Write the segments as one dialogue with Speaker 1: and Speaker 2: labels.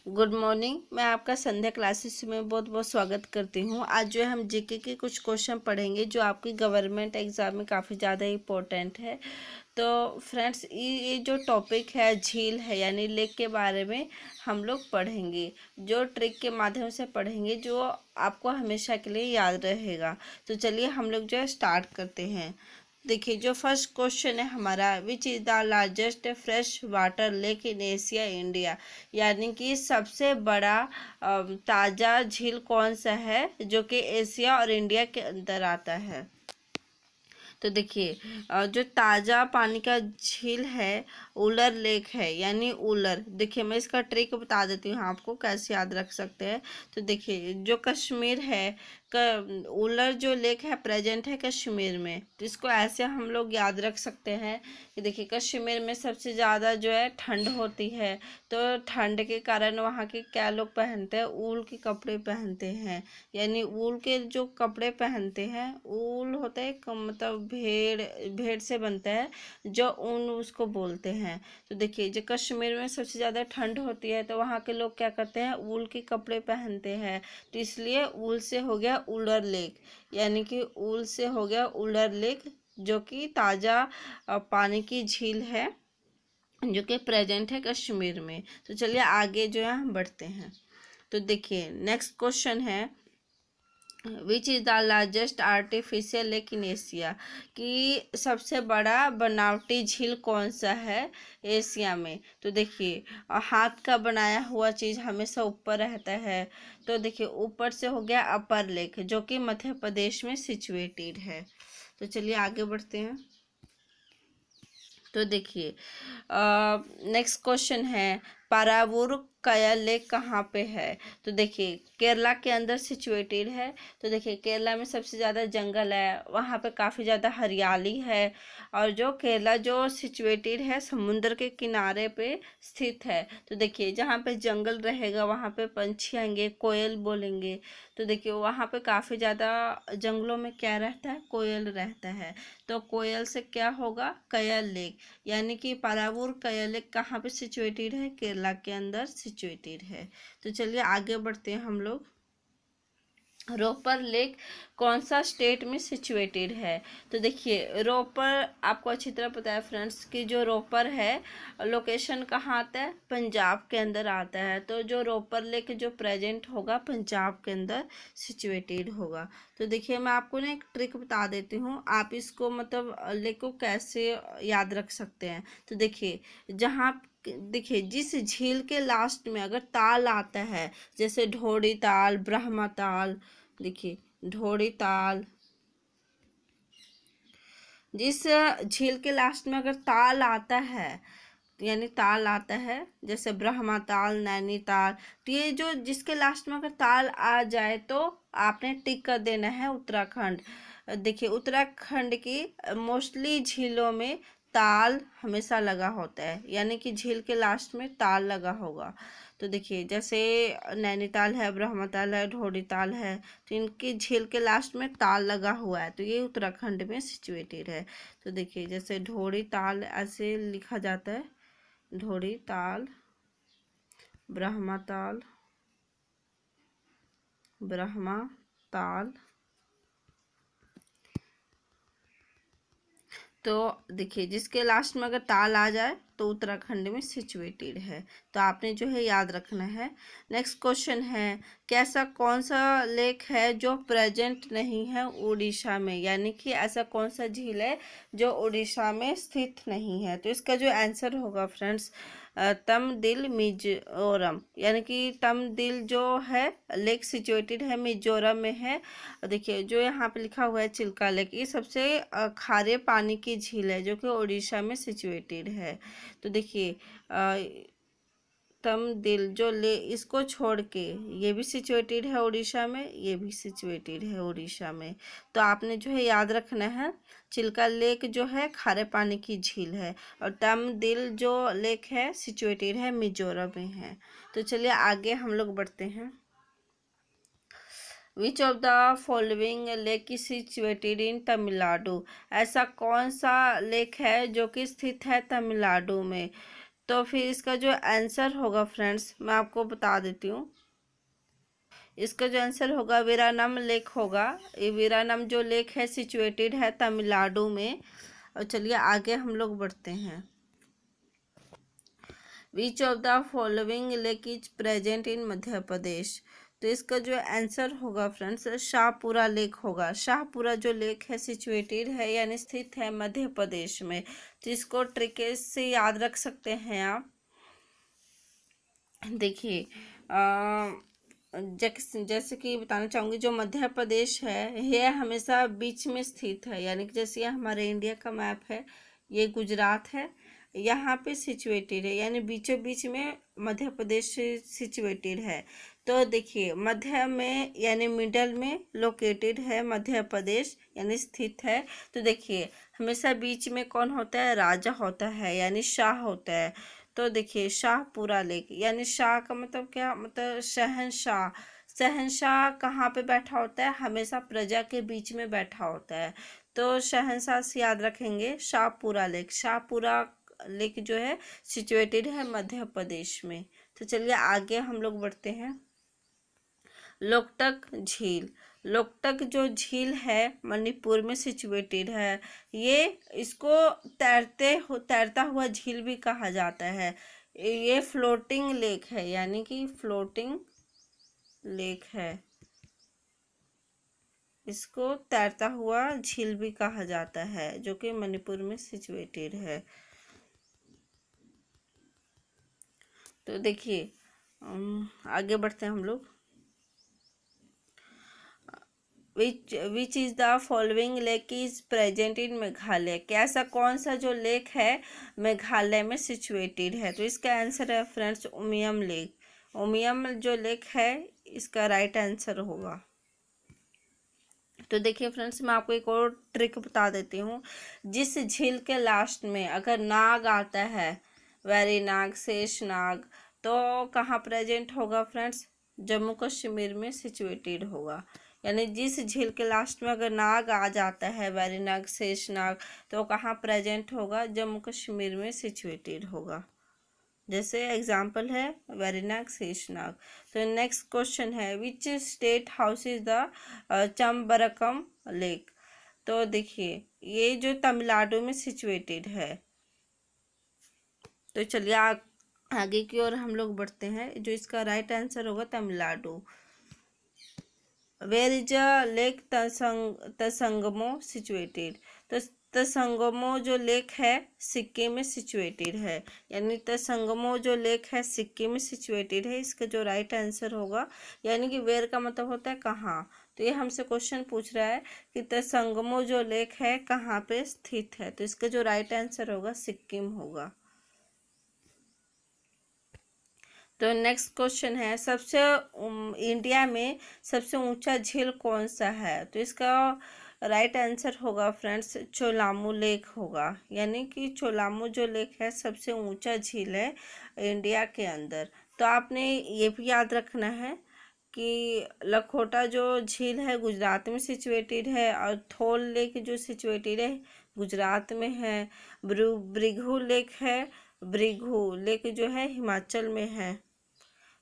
Speaker 1: Good morning. मैं आपका संध्या classes में बहुत बहुत स्वागत करती हूँ। आज जो है हम जीके के कुछ क्वेश्चन पढ़ेंगे जो आपकी गवर्नमेंट एग्ज़ाम में काफ़ी ज़्यादा इम्पोर्टेंट है। तो फ्रेंड्स, ये जो टॉपिक है झील है यानी लेक के बारे में हम लोग पढ़ेंगे, जो ट्रिक के माध्यम से पढ़ेंगे जो आपको हमेशा के लिए याद रहेगा। तो चलिए हम लोग जो है स्टार्ट करते हैं। देखिए, जो फर्स्ट क्वेश्चन है हमारा, which is the largest fresh water lake in Asia India, यानी कि सबसे बड़ा ताज़ा झील कौन सा है जो कि एशिया और इंडिया के अंदर आता है। तो देखिए, जो ताज़ा पानी का झील है उलर लेक है, यानी उलर। देखिए, मैं इसका ट्रिक बता देती हूँ आपको कैसे याद रख सकते हैं। तो देखिए, जो कश्मीर है उलर जो लेक है प्रेजेंट है कश्मीर में, तो इसको ऐसे हम लोग याद रख सकते हैं कि देखिए, कश्मीर में सबसे ज़्यादा जो है ठंड होती है, तो ठंड के कारण वहाँ के क्या लोग पहनते हैं, ऊल के कपड़े पहनते हैं। यानी ऊल के जो कपड़े पहनते हैं, ऊल होता है मतलब भेड़ से बनता है, जो ऊन उसको बोलते हैं। तो देखिए, जो कश्मीर में सबसे ज़्यादा ठंड होती है तो वहाँ के लोग क्या करते हैं, ऊल के कपड़े पहनते हैं। तो इसलिए ऊल से हो गया उलर लेक, यानी कि ऊल से हो गया उलर लेक, जो कि ताज़ा पानी की झील है जो कि प्रेजेंट है कश्मीर में। तो चलिए आगे जो है हम बढ़ते हैं। तो देखिए, नेक्स्ट क्वेश्चन है, which is the largest artificial lake in Asia, कि सबसे बड़ा बनावटी झील कौन सा है एशिया में। तो देखिए, हाथ का बनाया हुआ चीज़ हमेशा ऊपर रहता है। तो देखिए, ऊपर से हो गया अपर लेक जो कि मध्य प्रदेश में सिचुएटेड है। तो चलिए आगे बढ़ते हैं। तो देखिए, नेक्स्ट क्वेश्चन है, पारावूर कया लेक कहाँ पे है। तो देखिए, केरला के अंदर सिचुएटेड है। तो देखिए, केरला में सबसे ज़्यादा जंगल है, वहाँ पे काफ़ी ज़्यादा हरियाली है, और जो केरला जो सिचुएटेड है समुद्र के किनारे पे स्थित है। तो देखिए, जहाँ पे जंगल रहेगा वहाँ पे पंछी आएंगे, कोयल बोलेंगे। तो देखिए, वहाँ पे काफ़ी ज़्यादा जंगलों में क्या रहता है, कोयल रहता है। तो कोयल से क्या होगा, कयल लेक, यानी कि पारावूर कयल लेक कहाँ पे सिचुएटेड है, केरला के अंदर सिचुएटेड है। तो चलिए आगे बढ़ते हैं हम लोग। रोपर लेक कौन सा स्टेट में सिचुएटेड है। तो देखिए, रोपर आपको अच्छी तरह पता है फ्रेंड्स कि जो रोपर है लोकेशन कहाँ आता है, पंजाब के अंदर आता है। तो जो रोपर लेक जो प्रेजेंट होगा पंजाब के अंदर सिचुएटेड होगा। तो देखिए, मैं आपको ना एक ट्रिक बता देती हूँ, आप इसको मतलब लेक को कैसे याद रख सकते हैं। तो देखिए, देखिए जिस झील के लास्ट में अगर ताल आता है, जैसे ढोड़ी ताल, ब्रह्मा ताल, देखिए ढोड़ी ताल, जिस झील के लास्ट में अगर ताल आता है, यानी ताल आता है, जैसे ब्रह्मा ताल, नैनीताल, तो ये जो जिसके लास्ट में अगर ताल आ जाए तो आपने टिक कर देना है उत्तराखंड। देखिए, उत्तराखंड की मोस्टली झीलों में ताल हमेशा लगा होता है, यानी कि झील के लास्ट में ताल लगा होगा। तो देखिए, जैसे नैनीताल है, ब्रह्मताल है, ढोड़ीताल है, तो इनकी झील के लास्ट में ताल लगा हुआ है, तो ये उत्तराखंड में सिचुएटेड है। तो देखिए, जैसे ढोड़ीताल ऐसे लिखा जाता है, ढोड़ीताल, ब्रह्मताल, ब्रह्मताल। तो देखिए, जिसके लास्ट में अगर ताल आ जाए तो उत्तराखंड में सिचुएटेड है। तो आपने जो है याद रखना है। नेक्स्ट क्वेश्चन है, कैसा कौन सा लेक है जो प्रेजेंट नहीं है उड़ीसा में, यानी कि ऐसा कौन सा झील है जो उड़ीसा में स्थित नहीं है। तो इसका जो आंसर होगा फ्रेंड्स, तमदिल मिजोरम, यानी कि तमदिल जो है लेक सिचुएटेड है मिजोरम में है। देखिए, जो यहाँ पे लिखा हुआ है चिल्का लेक, ये सबसे खारे पानी की झील है जो कि उड़ीसा में सिचुएटेड है। तो देखिए, तमदिल जो ले इसको छोड़ के ये भी सिचुएटेड है उड़ीसा में, ये भी सिचुएटेड है उड़ीसा में। तो आपने जो है याद रखना है, चिल्का लेक जो है खारे पानी की झील है, और तमदिल जो लेक है सिचुएटेड है मिजोरम में है। तो चलिए आगे हम लोग बढ़ते हैं। Which of the following lake is situated in Tamil Nadu, ऐसा कौन सा लेक है जो कि स्थित है तमिलनाडु में। तो फिर इसका जो आंसर होगा फ्रेंड्स मैं आपको बता देती हूँ। इसका जो आंसर होगा वीरानम लेक होगा। ये वीरानम जो लेक है सिचुएटेड है तमिलनाडु में। और चलिए आगे हम लोग बढ़ते हैं। Which of the following lake is present in Madhya Pradesh. तो इसका जो आंसर होगा फ्रेंड्स शाहपुरा लेक होगा। शाहपुरा जो लेक है सिचुएटेड है यानी स्थित है मध्य प्रदेश में। तो इसको ट्रिक से याद रख सकते हैं आप। देखिए जैसे कि बताना चाहूँगी, जो मध्य प्रदेश है यह हमेशा बीच में स्थित है, यानी कि जैसे ये हमारे इंडिया का मैप है, ये गुजरात है, यहाँ पे सिचुएटेड है, यानी बीचों बीच में मध्य प्रदेश सिचुएटेड है। तो देखिए मध्य में यानी मिडल में लोकेटेड है मध्य प्रदेश, यानी स्थित है। तो देखिए हमेशा बीच में कौन होता है, राजा होता है, यानी शाह होता है। तो देखिए शाहपुरा लेक, यानी शाह का मतलब क्या, मतलब शहंशाह। शहंशाह कहाँ पे बैठा होता है, हमेशा प्रजा के बीच में बैठा होता है। तो शहंशाह से याद रखेंगे शाहपुरा लेक। शाहपुरा लेक जो है सिचुएटेड है मध्य प्रदेश में। तो चलिए आगे हम लोग बढ़ते हैं। लोकटक झील। लोकटक जो झील है मणिपुर में सिचुएटेड है। ये इसको तैरता हुआ झील भी कहा जाता है। ये फ्लोटिंग लेक है, यानी कि फ्लोटिंग लेक है। इसको तैरता हुआ झील भी कहा जाता है, जो कि मणिपुर में सिचुएटेड है। तो देखिए आगे बढ़ते हैं हम लोग। Which is the following lake is present इन मेघालय। कैसा कौन सा जो लेक है मेघालय में सिचुएटेड है। तो इसका आंसर है फ्रेंड्स उमियम लेक। उमियम जो लेक है इसका राइट आंसर होगा। तो देखिए फ्रेंड्स मैं आपको एक और ट्रिक बता देती हूँ। जिस झील के लास्ट में अगर नाग आता है, वेरी नाग, शेष नाग, तो कहाँ प्रेजेंट होगा फ्रेंड्स, जम्मू कश्मीर में सिचुएटेड होगा। यानी जिस झील के लास्ट में अगर नाग आ जाता है, वेरी नाग, शेष नाग, तो कहाँ प्रेजेंट होगा, जम्मू कश्मीर में सिचुएटेड होगा। जैसे एग्जाम्पल है वेरीनाग, शेषनाग। तो नेक्स्ट क्वेश्चन है which state house is the Chembarambakkam lake. तो देखिए ये जो तमिलनाडु में सिचुएटेड है। तो चलिए आगे की ओर हम लोग बढ़ते हैं। जो इसका राइट आंसर होगा Tamil Nadu. Where is a lake Tsongmo situated. तो तसंगमो जो लेक है सिक्किम में सिचुएटेड है, यानी तसंगमो जो लेक है सिक्किम में सिचुएटेड है। इसका जो राइट आंसर होगा, यानी कि वेयर का मतलब होता है कहाँ। तो ये हमसे क्वेश्चन पूछ रहा है कि तसंगमो जो लेक है कहाँ पे स्थित है। तो इसका जो राइट आंसर होगा सिक्किम होगा। तो नेक्स्ट क्वेश्चन है इंडिया में सबसे ऊंचा झील कौन सा है। तो इसका राइट आंसर होगा फ्रेंड्स चोलामू लेक होगा, यानी कि चोलामू जो लेक है सबसे ऊंचा झील है इंडिया के अंदर। तो आपने ये भी याद रखना है कि लखोटा जो झील है गुजरात में सिचुएटेड है, और थोल लेक जो सिचुएटेड है गुजरात में है। ब्रिघू लेक है, ब्रिघू लेक जो है हिमाचल में है।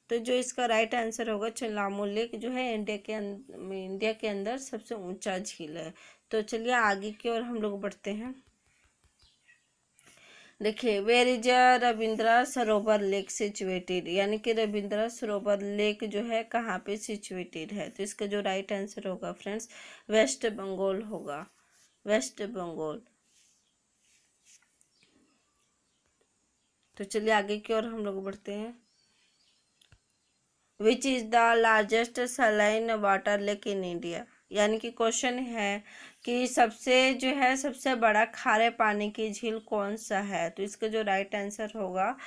Speaker 1: तो जो इसका राइट आंसर होगा चेलामू लेक जो है इंडिया के अंदर सबसे ऊंचा झील है। तो चलिए आगे की ओर हम लोग बढ़ते हैं। देखिए where is Ravindra Sarovar lake situated, यानी कि रविंद्रा सरोवर लेक जो है कहाँ पे सिचुएटेड है। तो इसका जो राइट आंसर होगा फ्रेंड्स वेस्ट बंगाल होगा, वेस्ट बंगाल। तो चलिए आगे की ओर हम लोग बढ़ते हैं। Which is the largest saline water lake in India, यानी कि क्वेश्चन है कि सबसे बड़ा खारे पानी की झील कौन सा है। तो इसका जो राइट आंसर होगा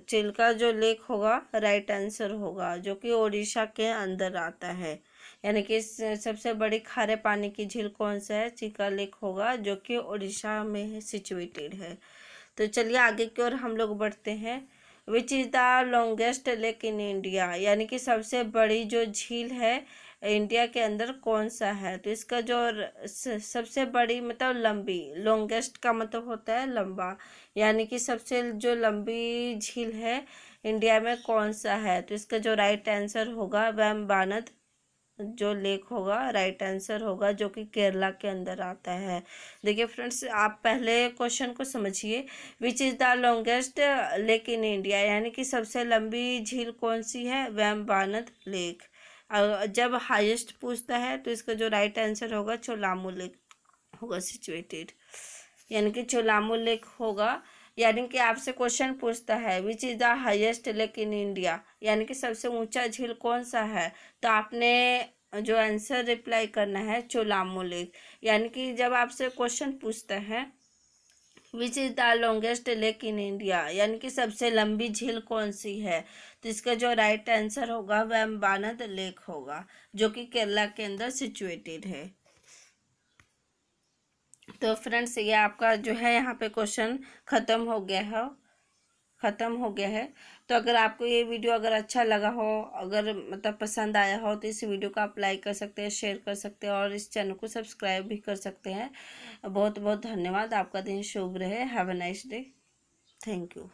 Speaker 1: चिल्का जो लेक होगा राइट आंसर होगा, जो कि उड़ीसा के अंदर आता है। यानी कि सबसे बड़ी खारे पानी की झील कौन सा है, चिल्का लेक होगा, जो कि उड़ीसा में सिचुएटेड है। तो चलिए आगे की ओर हम लोग बढ़ते हैं। Which is the longest lake in India, यानी कि सबसे बड़ी जो झील है इंडिया के अंदर कौन सा है? तो इसका जो सबसे बड़ी मतलब लंबी, लॉन्गेस्ट का मतलब होता है लंबा, यानी कि सबसे जो लंबी झील है इंडिया में कौन सा है? तो इसका जो राइट आंसर होगा वेम्बानद जो लेक होगा, राइट आंसर होगा, जो कि केरला के अंदर आता है। देखिए फ्रेंड्स, आप पहले क्वेश्चन को समझिए। Which is the longest lake in India, यानी कि सबसे लंबी झील कौन सी है? वेम्बानद लेक। जब हाईएस्ट पूछता है तो इसका जो राइट आंसर होगा चोलामू लेक होगा सिचुएटेड, यानी कि चोलामू लेक होगा। यानी कि आपसे क्वेश्चन पूछता है which is the highest lake in India, यानी कि सबसे ऊंचा झील कौन सा है, तो आपने जो आंसर रिप्लाई करना है चोलामू लेक। यानी कि जब आपसे क्वेश्चन पूछता है which is the longest lake in India, यानी कि सबसे लंबी झील कौन सी है, तो इसका जो राइट आंसर होगा वेम्बानद लेक होगा, जो कि केरला के अंदर सिचुएटेड है। तो फ्रेंड्स, ये आपका जो है यहाँ पे क्वेश्चन ख़त्म हो गया है। तो अगर आपको ये वीडियो अगर अच्छा लगा हो, अगर मतलब पसंद आया हो, तो इस वीडियो को आप लाइक कर सकते हैं, शेयर कर सकते हैं और इस चैनल को सब्सक्राइब भी कर सकते हैं। बहुत बहुत धन्यवाद। आपका दिन शुभ रहे। Have a nice day. Thank you.